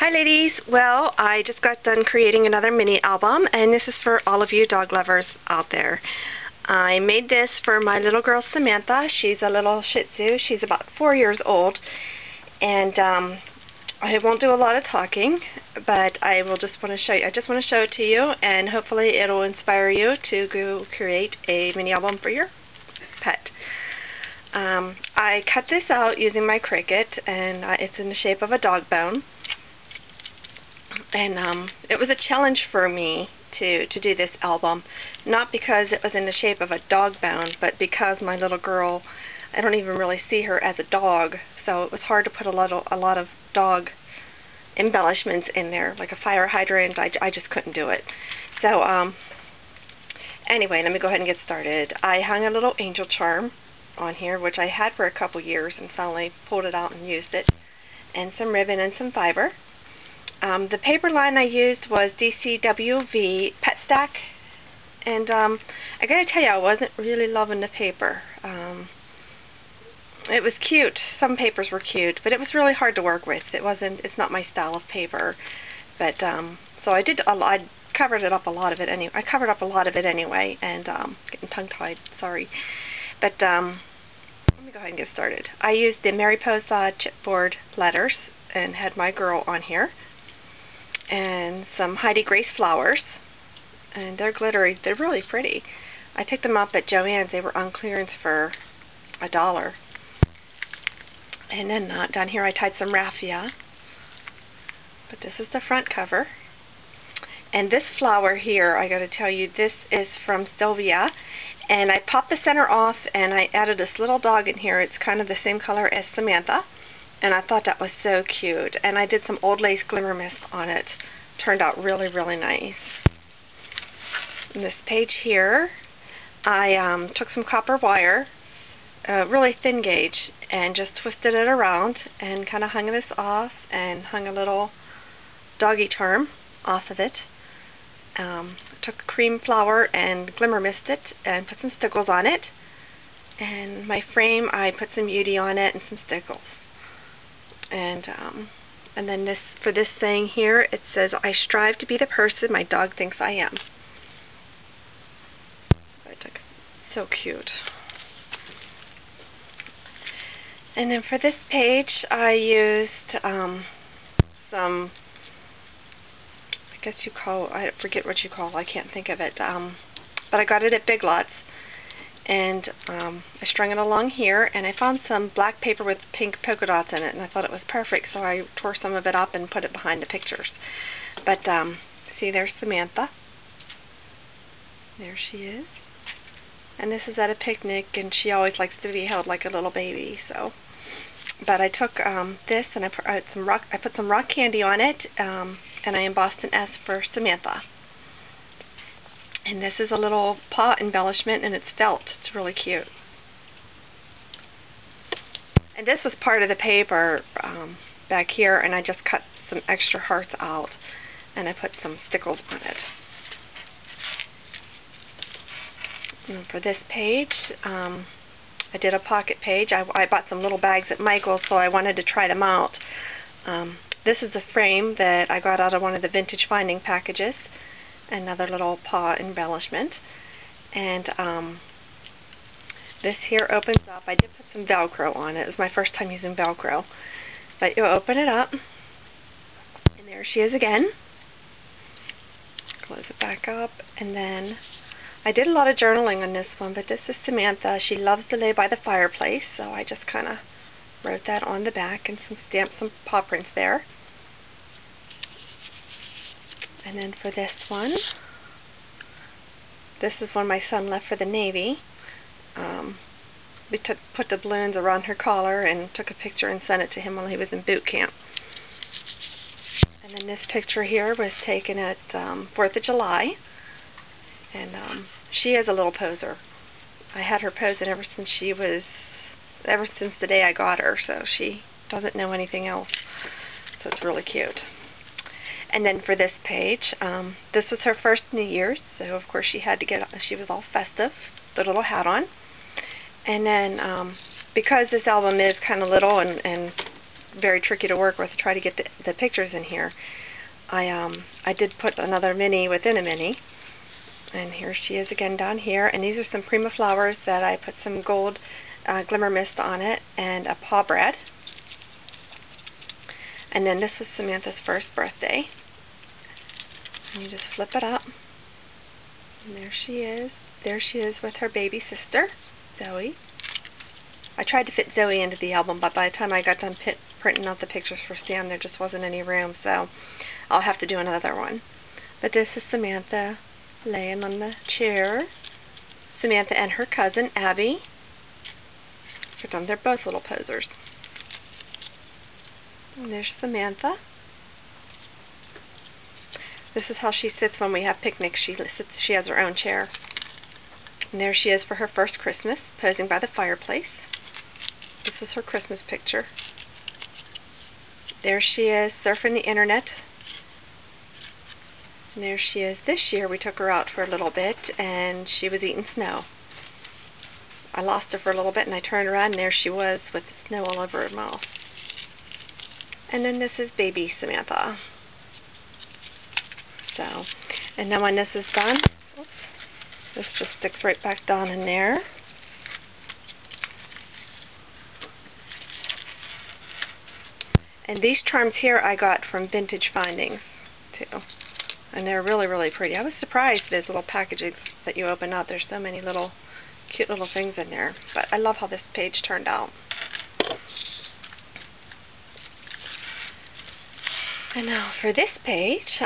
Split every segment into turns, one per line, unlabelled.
Hi ladies, well I just got done creating another mini album and this is for all of you dog lovers out there. I made this for my little girl Samantha. She's a little Shih Tzu. She's about 4 years old and I won't do a lot of talking, but I just want to show it to you and hopefully it'll inspire you to go create a mini album for your pet. I cut this out using my Cricut and it's in the shape of a dog bone. And it was a challenge for me to do this album, not because it was in the shape of a dog bone, but because my little girl, I don't even really see her as a dog, so it was hard to put a lot of dog embellishments in there, like a fire hydrant. I just couldn't do it. So anyway, let me go ahead and get started. I hung a little angel charm on here, which I had for a couple years and finally pulled it out and used it, and some ribbon and some fiber. The paper line I used was DCWV Pet Stack, and I gotta tell you, I wasn't really loving the paper. It was cute. Some papers were cute, but it was really hard to work with. It's not my style of paper. But so I covered up a lot of it anyway. And getting tongue-tied. Sorry. But let me go ahead and get started. I used the Mariposa chipboard letters and had my girl on here. And some Heidi Grace flowers, and they're glittery. They're really pretty. I picked them up at Joann's. They were on clearance for $1. And then down here I tied some raffia. But this is the front cover. And this flower here, I got to tell you, this is from Sylvia. And I popped the center off, and I added this little dog in here. It's kind of the same color as Samantha. And I thought that was so cute. And I did some Old Lace Glimmer Mist on it. Turned out really, really nice. And this page here, I took some copper wire, really thin gauge, and just twisted it around and kind of hung this off and hung a little doggy charm off of it. Took cream flower and glimmer mist it and put some stickles on it. And my frame, I put some beauty on it and some stickles. And then for this thing here, it says, I strive to be the person my dog thinks I am. So cute. And then for this page, I used some, I forget what you call, I can't think of it, but I got it at Big Lots. And I strung it along here, and I found some black paper with pink polka dots in it, and I thought it was perfect, so I tore some of it up and put it behind the pictures. But see, there's Samantha. There she is. And this is at a picnic, and she always likes to be held like a little baby. So, but I took this and I put some rock candy on it, and I embossed an S for Samantha. And this is a little paw embellishment, and it's felt. It's really cute. And this was part of the paper back here, and I just cut some extra hearts out, and I put some stickles on it. And for this page, I did a pocket page. I bought some little bags at Michael's, so I wanted to try them out. This is the frame that I got out of one of the vintage finding packages. Another little paw embellishment, and this here opens up. I did put some Velcro on it. It was my first time using Velcro, but you open it up, and there she is again. Close it back up, and then I did a lot of journaling on this one, but this is Samantha. She loves to lay by the fireplace, so I just kind of wrote that on the back and stamped some paw prints there. And then for this one, this is one my son left for the Navy. We put the balloons around her collar and took a picture and sent it to him while he was in boot camp. And then this picture here was taken at 4th of July. And she is a little poser. I had her posing ever since the day I got her, so she doesn't know anything else. So it's really cute. And then for this page, this was her first New Year's, so of course she was all festive, the little hat on. And then because this album is kind of little and very tricky to work with to try to get the pictures in here. I did put another mini within a mini, and here she is again down here, and these are some Prima flowers that I put some gold glimmer mist on it, and a paw bread. And then this is Samantha's first birthday. And you just flip it up, and there she is. There she is with her baby sister, Zoe. I tried to fit Zoe into the album, but by the time I got done printing out the pictures for Sam, there just wasn't any room, so I'll have to do another one. But this is Samantha laying on the chair. Samantha and her cousin, Abby. They're both little posers. And there's Samantha. This is how she sits when we have picnics. She has her own chair. And there she is for her first Christmas, posing by the fireplace. This is her Christmas picture. There she is, surfing the internet. And there she is. This year we took her out for a little bit, and she was eating snow. I lost her for a little bit, and I turned around, and there she was with the snow all over her mouth. And then this is baby Samantha. So, and then when this is done, oops, this just sticks right back down in there. And these charms here I got from Vintage Findings, too. And they're really, really pretty. I was surprised there's little packages that you open up. There's so many little, cute little things in there. But I love how this page turned out. And now for this page,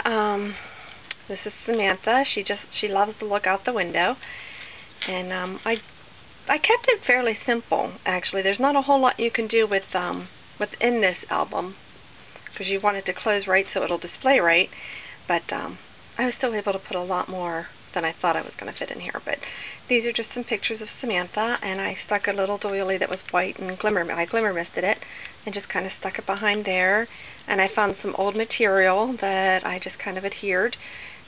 this is Samantha. She loves to look out the window. And I kept it fairly simple, actually. There's not a whole lot you can do with within this album, because you want it to close right so it'll display right, but I was still able to put a lot more than I thought I was going to fit in here. But these are just some pictures of Samantha, and I stuck a little doily that was white and I glimmer misted it and just kind of stuck it behind there, and I found some old material that I just kind of adhered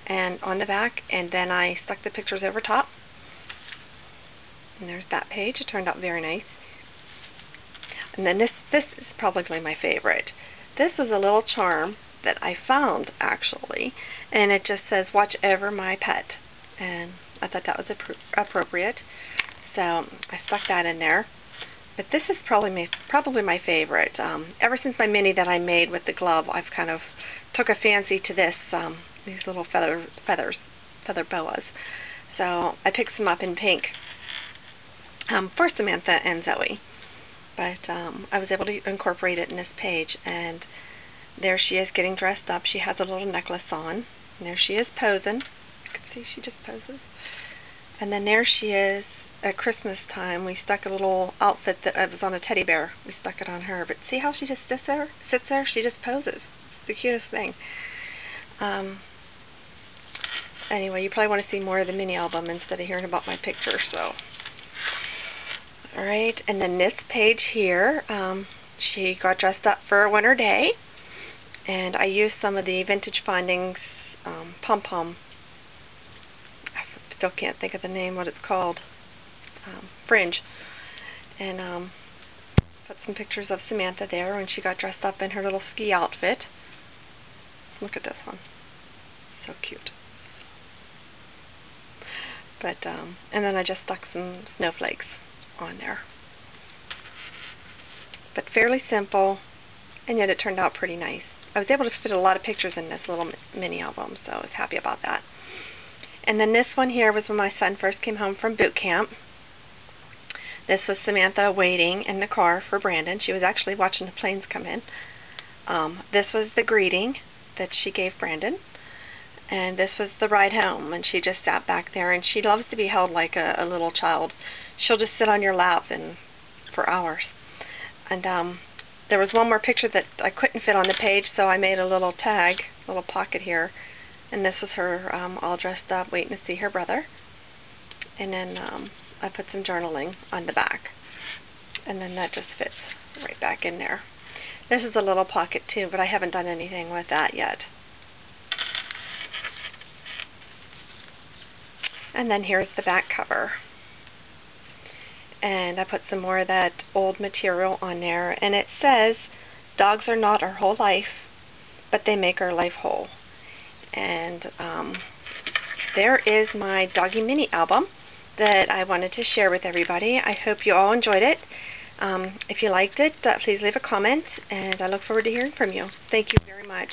and on the back, and then I stuck the pictures over top, and there's that page. It turned out very nice. And then this is probably my favorite. This is a little charm that I found, actually, and it just says, "Watch over my pet." And I thought that was appropriate, so I stuck that in there. But this is probably my favorite. Ever since my mini that I made with the glove, I've kind of took a fancy to this, these little feather boas. So I picked some up in pink for Samantha and Zoe. But I was able to incorporate it in this page, and there she is getting dressed up. She has a little necklace on, and there she is posing. You can see she just poses. And then there she is at Christmas time. We stuck a little outfit that was on a teddy bear. We stuck it on her, but see how she just sits there? She just poses. It's the cutest thing. Anyway, you probably want to see more of the mini album instead of hearing about my picture, so... Alright, and then this page here, she got dressed up for a winter day, and I used some of the Vintage Findings pom-pom, I still can't think of the name, what it's called, fringe, and put some pictures of Samantha there when she got dressed up in her little ski outfit. Look at this one, so cute. But, and then I just stuck some snowflakes on there. But fairly simple, and yet it turned out pretty nice. I was able to fit a lot of pictures in this little mini album, so I was happy about that. And then this one here was when my son first came home from boot camp. This was Samantha waiting in the car for Brandon. She was actually watching the planes come in. This was the greeting that she gave Brandon. And this was the ride home, and she just sat back there, and she loves to be held like a little child. She'll just sit on your lap for hours. And there was one more picture that I couldn't fit on the page, so I made a little tag, a little pocket here, and this was her all dressed up, waiting to see her brother. And then I put some journaling on the back, and then that just fits right back in there. This is a little pocket too, but I haven't done anything with that yet. And then here's the back cover. And I put some more of that old material on there, and it says Dogs are not our whole life, but they make our life whole. And there is my Doggy Mini album that I wanted to share with everybody. I hope you all enjoyed it. If you liked it, please leave a comment, and I look forward to hearing from you. Thank you very much.